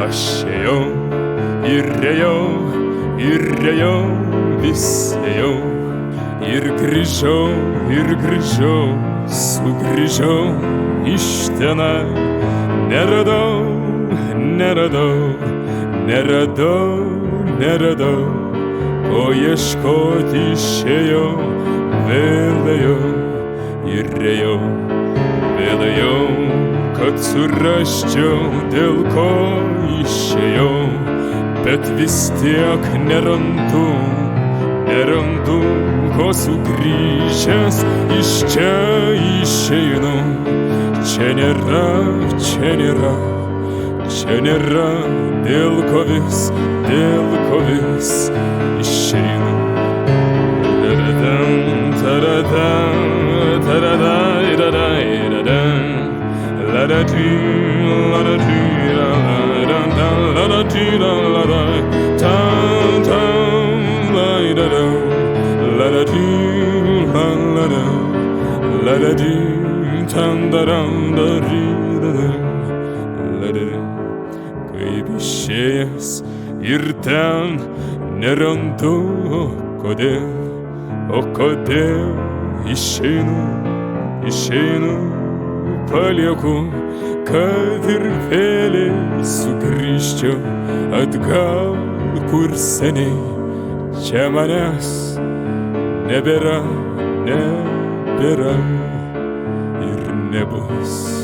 Aš ėjau ir ėjau, vis ėjau. Ir grįžau, sugrįžau iš tenai. Neradau, ko ieškoti išėjau. Vėl ėjau, kad surasčiau, dėl ko išėjau. Bet vis tiek nerandu, ko sugrįžęs iš čia išeinu. Čia nėra, dėl ko vis išeinu. Kaip išėjęs ir ten nerandu, kodėl išeinu, palieku, kad ir vėliai sugrįžčiau atgal, kur seniai. Čia manęs nebėra ir nebus.